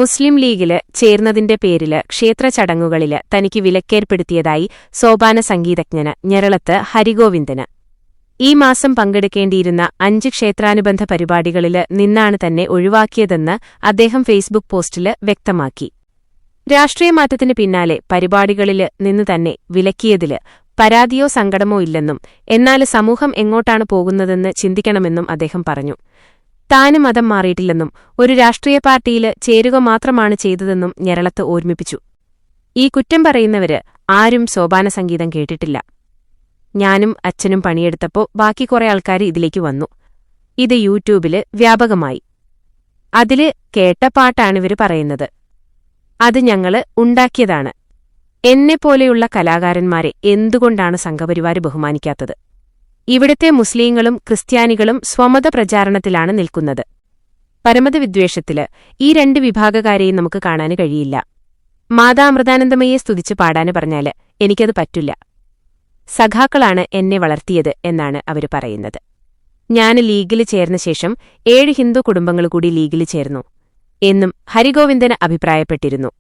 മുസ്ലിം ലീഗില് ചേർന്നതിന്റെ പേരില് ക്ഷേത്ര ചടങ്ങുകളില് തനിക്ക് വിലക്കേർപ്പെടുത്തിയതായി സോപാന സംഗീതജ്ഞന് ഞെരളത്ത് ഹരിഗോവിന്ദന്. ഈ മാസം പങ്കെടുക്കേണ്ടിയിരുന്ന 5 ക്ഷേത്രാനുബന്ധ പരിപാടികളില് നിന്നാണ് തന്നെ ഒഴിവാക്കിയതെന്ന് അദ്ദേഹം ഫേസ്ബുക്ക് പോസ്റ്റില് വ്യക്തമാക്കി. രാഷ്ട്രീയമാറ്റത്തിന് പിന്നാലെ പരിപാടികളില് നിന്ന് തന്നെ വിലക്കിയതില് പരാതിയോ സങ്കടമോ ഇല്ലെന്നും എന്നാല് സമൂഹം എങ്ങോട്ടാണ് പോകുന്നതെന്ന് ചിന്തിക്കണമെന്നും അദ്ദേഹം പറഞ്ഞു. താന് മതം മാറിയിട്ടില്ലെന്നും ഒരു രാഷ്ട്രീയ പാർട്ടിയില് ചേരുക മാത്രമാണ് ചെയ്തതെന്നും ഞെരളത്ത് ഓർമ്മിപ്പിച്ചു. ഈ കുറ്റം പറയുന്നവര് ആരും സോപാന സംഗീതം കേട്ടിട്ടില്ല. ഞാനും അച്ഛനും പണിയെടുത്തപ്പോ ബാക്കി കുറെ ആൾക്കാര് ഇതിലേക്ക് വന്നു. ഇത് യൂട്യൂബില് വ്യാപകമായി. അതില് കേട്ട പാട്ടാണിവര് പറയുന്നത്. അത് ഞങ്ങള് ഉണ്ടാക്കിയതാണ്. എന്നെപ്പോലെയുള്ള കലാകാരന്മാരെ എന്തുകൊണ്ടാണ് സംഘപരിവാര് ബഹുമാനിക്കാത്തത്? ഇവിടുത്തെ മുസ്ലിങ്ങളും ക്രിസ്ത്യാനികളും സ്വമത പ്രചാരണത്തിലാണ് നിൽക്കുന്നത്. പരമതവിദ്വേഷത്തില് ഈ 2 വിഭാഗക്കാരെയും നമുക്ക് കാണാന് കഴിയില്ല. മാതാ അമൃതാനന്ദമയെ സ്തുതിച്ച് പാടാന് പറഞ്ഞാല് എനിക്കത് പറ്റില്ല. സഖാക്കളാണ് എന്നെ വളർത്തിയത് എന്നാണ് അവര് പറയുന്നത്. ഞാന് ലീഗില് ചേർന്ന ശേഷം 7 ഹിന്ദു കുടുംബങ്ങൾ കൂടി ലീഗില് ചേർന്നു എന്നും ഹരിഗോവിന്ദന് അഭിപ്രായപ്പെട്ടിരുന്നു.